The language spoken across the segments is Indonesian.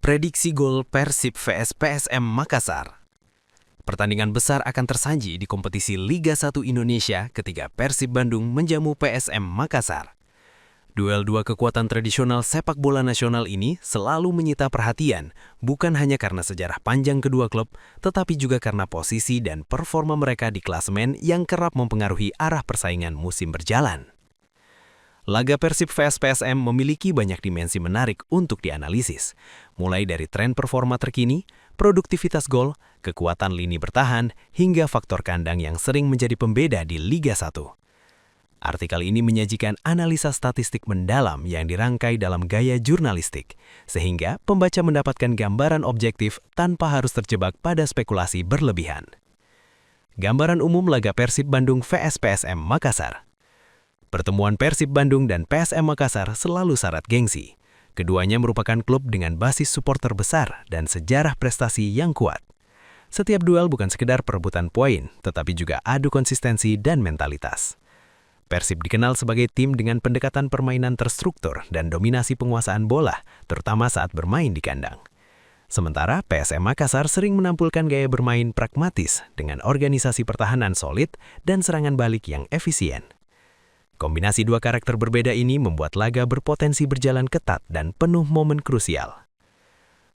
Prediksi gol Persib vs PSM Makassar. Pertandingan besar akan tersaji di kompetisi Liga 1 Indonesia ketika Persib Bandung menjamu PSM Makassar. Duel dua kekuatan tradisional sepak bola nasional ini selalu menyita perhatian, bukan hanya karena sejarah panjang kedua klub, tetapi juga karena posisi dan performa mereka di klasemen yang kerap mempengaruhi arah persaingan musim berjalan. Laga Persib vs PSM memiliki banyak dimensi menarik untuk dianalisis, mulai dari tren performa terkini, produktivitas gol, kekuatan lini bertahan, hingga faktor kandang yang sering menjadi pembeda di Liga 1. Artikel ini menyajikan analisa statistik mendalam yang dirangkai dalam gaya jurnalistik, sehingga pembaca mendapatkan gambaran objektif tanpa harus terjebak pada spekulasi berlebihan. Gambaran umum laga Persib Bandung vs PSM Makassar. Pertemuan Persib Bandung dan PSM Makassar selalu syarat gengsi. Keduanya merupakan klub dengan basis supporter besar dan sejarah prestasi yang kuat. Setiap duel bukan sekedar perebutan poin, tetapi juga adu konsistensi dan mentalitas. Persib dikenal sebagai tim dengan pendekatan permainan terstruktur dan dominasi penguasaan bola, terutama saat bermain di kandang. Sementara PSM Makassar sering menampilkan gaya bermain pragmatis dengan organisasi pertahanan solid dan serangan balik yang efisien. Kombinasi dua karakter berbeda ini membuat laga berpotensi berjalan ketat dan penuh momen krusial.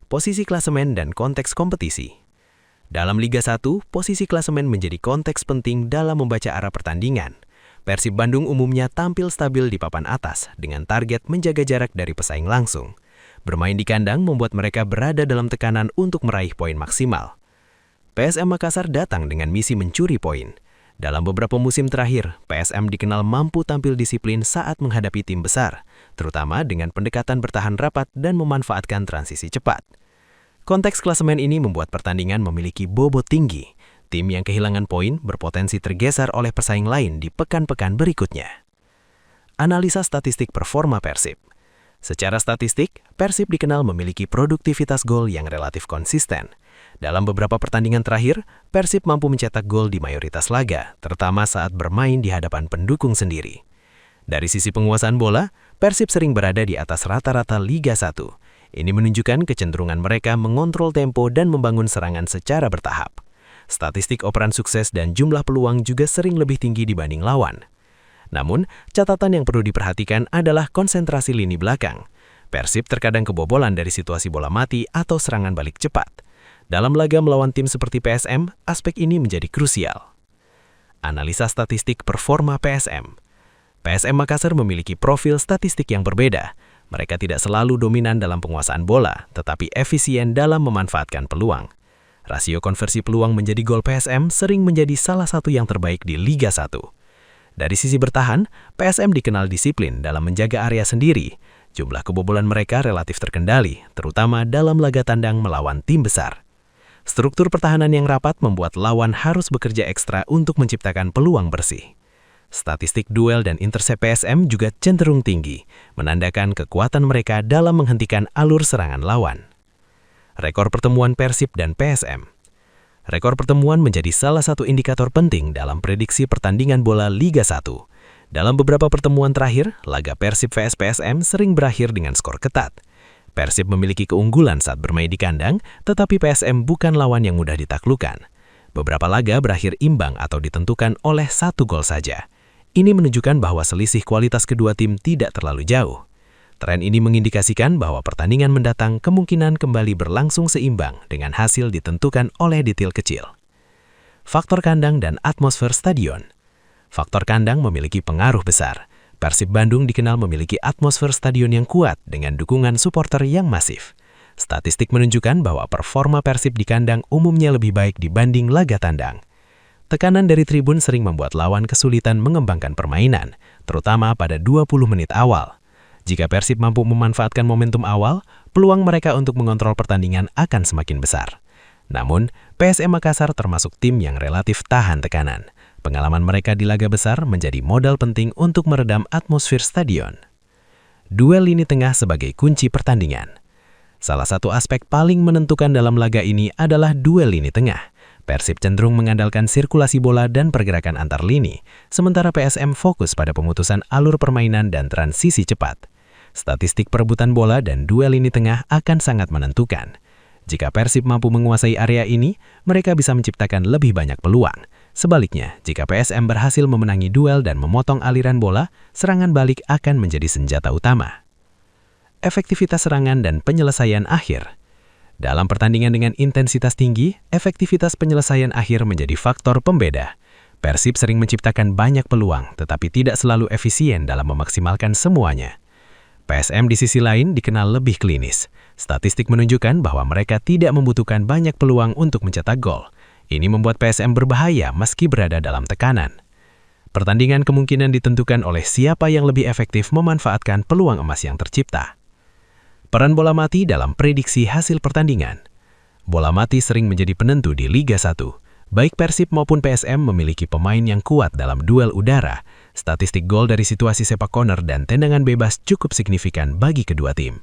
Posisi klasemen dan konteks kompetisi. Dalam Liga 1, posisi klasemen menjadi konteks penting dalam membaca arah pertandingan. Persib Bandung umumnya tampil stabil di papan atas dengan target menjaga jarak dari pesaing langsung. Bermain di kandang membuat mereka berada dalam tekanan untuk meraih poin maksimal. PSM Makassar datang dengan misi mencuri poin. Dalam beberapa musim terakhir, PSM dikenal mampu tampil disiplin saat menghadapi tim besar, terutama dengan pendekatan bertahan rapat dan memanfaatkan transisi cepat. Konteks klasemen ini membuat pertandingan memiliki bobot tinggi. Tim yang kehilangan poin berpotensi tergeser oleh pesaing lain di pekan-pekan berikutnya. Analisa statistik performa Persib. Secara statistik, Persib dikenal memiliki produktivitas gol yang relatif konsisten. Dalam beberapa pertandingan terakhir, Persib mampu mencetak gol di mayoritas laga, terutama saat bermain di hadapan pendukung sendiri. Dari sisi penguasaan bola, Persib sering berada di atas rata-rata Liga 1. Ini menunjukkan kecenderungan mereka mengontrol tempo dan membangun serangan secara bertahap. Statistik operan sukses dan jumlah peluang juga sering lebih tinggi dibanding lawan. Namun, catatan yang perlu diperhatikan adalah konsentrasi lini belakang. Persib terkadang kebobolan dari situasi bola mati atau serangan balik cepat. Dalam laga melawan tim seperti PSM, aspek ini menjadi krusial. Analisa statistik performa PSM. PSM Makassar memiliki profil statistik yang berbeda. Mereka tidak selalu dominan dalam penguasaan bola, tetapi efisien dalam memanfaatkan peluang. Rasio konversi peluang menjadi gol PSM sering menjadi salah satu yang terbaik di Liga 1. Dari sisi bertahan, PSM dikenal disiplin dalam menjaga area sendiri. Jumlah kebobolan mereka relatif terkendali, terutama dalam laga tandang melawan tim besar. Struktur pertahanan yang rapat membuat lawan harus bekerja ekstra untuk menciptakan peluang bersih. Statistik duel dan intersep PSM juga cenderung tinggi, menandakan kekuatan mereka dalam menghentikan alur serangan lawan. Rekor pertemuan Persib dan PSM. Rekor pertemuan menjadi salah satu indikator penting dalam prediksi pertandingan bola Liga 1. Dalam beberapa pertemuan terakhir, laga Persib vs PSM sering berakhir dengan skor ketat. Persib memiliki keunggulan saat bermain di kandang, tetapi PSM bukan lawan yang mudah ditaklukkan. Beberapa laga berakhir imbang atau ditentukan oleh 1 gol saja. Ini menunjukkan bahwa selisih kualitas kedua tim tidak terlalu jauh. Tren ini mengindikasikan bahwa pertandingan mendatang kemungkinan kembali berlangsung seimbang dengan hasil ditentukan oleh detail kecil. Faktor kandang dan atmosfer stadion. Faktor kandang memiliki pengaruh besar. Persib Bandung dikenal memiliki atmosfer stadion yang kuat dengan dukungan supporter yang masif. Statistik menunjukkan bahwa performa Persib di kandang umumnya lebih baik dibanding laga tandang. Tekanan dari tribun sering membuat lawan kesulitan mengembangkan permainan, terutama pada 20 menit awal. Jika Persib mampu memanfaatkan momentum awal, peluang mereka untuk mengontrol pertandingan akan semakin besar. Namun, PSM Makassar termasuk tim yang relatif tahan tekanan. Pengalaman mereka di laga besar menjadi modal penting untuk meredam atmosfer stadion. Duel lini tengah sebagai kunci pertandingan. Salah satu aspek paling menentukan dalam laga ini adalah duel lini tengah. Persib cenderung mengandalkan sirkulasi bola dan pergerakan antar lini, sementara PSM fokus pada pemutusan alur permainan dan transisi cepat. Statistik perebutan bola dan duel lini tengah akan sangat menentukan. Jika Persib mampu menguasai area ini, mereka bisa menciptakan lebih banyak peluang. Sebaliknya, jika PSM berhasil memenangi duel dan memotong aliran bola, serangan balik akan menjadi senjata utama. Efektivitas serangan dan penyelesaian akhir. Dalam pertandingan dengan intensitas tinggi, efektivitas penyelesaian akhir menjadi faktor pembeda. Persib sering menciptakan banyak peluang, tetapi tidak selalu efisien dalam memaksimalkan semuanya. PSM di sisi lain dikenal lebih klinis. Statistik menunjukkan bahwa mereka tidak membutuhkan banyak peluang untuk mencetak gol. Ini membuat PSM berbahaya meski berada dalam tekanan. Pertandingan kemungkinan ditentukan oleh siapa yang lebih efektif memanfaatkan peluang emas yang tercipta. Peran bola mati dalam prediksi hasil pertandingan. Bola mati sering menjadi penentu di Liga 1. Baik Persib maupun PSM memiliki pemain yang kuat dalam duel udara. Statistik gol dari situasi sepak corner dan tendangan bebas cukup signifikan bagi kedua tim.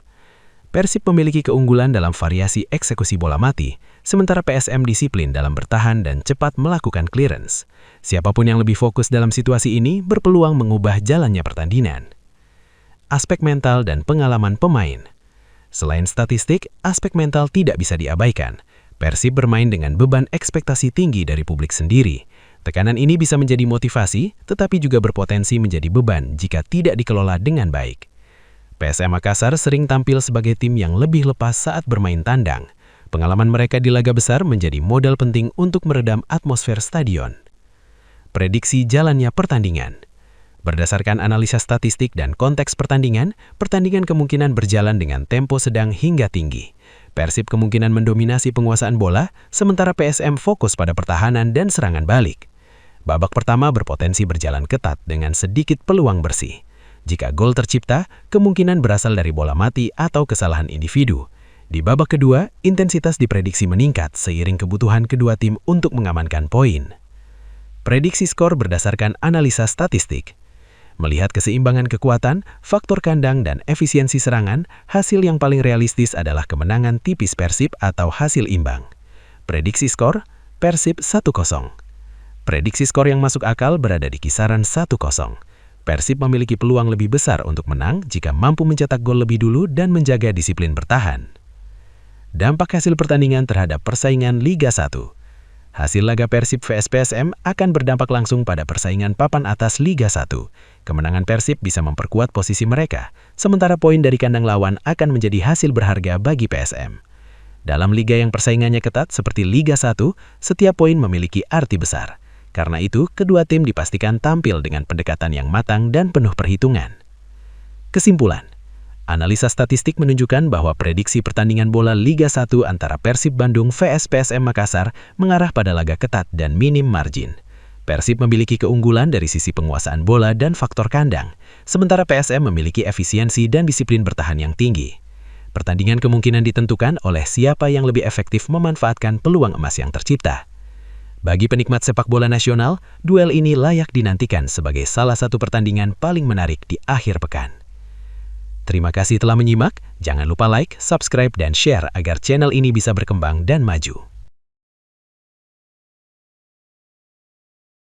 Persib memiliki keunggulan dalam variasi eksekusi bola mati, sementara PSM disiplin dalam bertahan dan cepat melakukan clearance. Siapapun yang lebih fokus dalam situasi ini berpeluang mengubah jalannya pertandingan. Aspek mental dan pengalaman pemain. Selain statistik, aspek mental tidak bisa diabaikan. Persib bermain dengan beban ekspektasi tinggi dari publik sendiri. Tekanan ini bisa menjadi motivasi, tetapi juga berpotensi menjadi beban jika tidak dikelola dengan baik. PSM Makassar sering tampil sebagai tim yang lebih lepas saat bermain tandang. Pengalaman mereka di laga besar menjadi modal penting untuk meredam atmosfer stadion. Prediksi jalannya pertandingan. Berdasarkan analisa statistik dan konteks pertandingan kemungkinan berjalan dengan tempo sedang hingga tinggi. Persib kemungkinan mendominasi penguasaan bola, sementara PSM fokus pada pertahanan dan serangan balik. Babak pertama berpotensi berjalan ketat dengan sedikit peluang bersih. Jika gol tercipta, kemungkinan berasal dari bola mati atau kesalahan individu. Di babak kedua, intensitas diprediksi meningkat seiring kebutuhan kedua tim untuk mengamankan poin. Prediksi skor berdasarkan analisa statistik. Melihat keseimbangan kekuatan, faktor kandang, dan efisiensi serangan, hasil yang paling realistis adalah kemenangan tipis Persib atau hasil imbang. Prediksi skor, Persib 1-0. Prediksi skor yang masuk akal berada di kisaran 1-0. Persib memiliki peluang lebih besar untuk menang jika mampu mencetak gol lebih dulu dan menjaga disiplin bertahan. Dampak hasil pertandingan terhadap persaingan Liga 1. Hasil laga Persib vs PSM akan berdampak langsung pada persaingan papan atas Liga 1. Kemenangan Persib bisa memperkuat posisi mereka, sementara poin dari kandang lawan akan menjadi hasil berharga bagi PSM. Dalam liga yang persaingannya ketat seperti Liga 1, setiap poin memiliki arti besar. Karena itu, kedua tim dipastikan tampil dengan pendekatan yang matang dan penuh perhitungan. Kesimpulan, analisa statistik menunjukkan bahwa prediksi pertandingan bola Liga 1 antara Persib Bandung vs PSM Makassar mengarah pada laga ketat dan minim margin. Persib memiliki keunggulan dari sisi penguasaan bola dan faktor kandang, sementara PSM memiliki efisiensi dan disiplin bertahan yang tinggi. Pertandingan kemungkinan ditentukan oleh siapa yang lebih efektif memanfaatkan peluang emas yang tercipta. Bagi penikmat sepak bola nasional, duel ini layak dinantikan sebagai salah satu pertandingan paling menarik di akhir pekan. Terima kasih telah menyimak, jangan lupa like, subscribe, dan share agar channel ini bisa berkembang dan maju.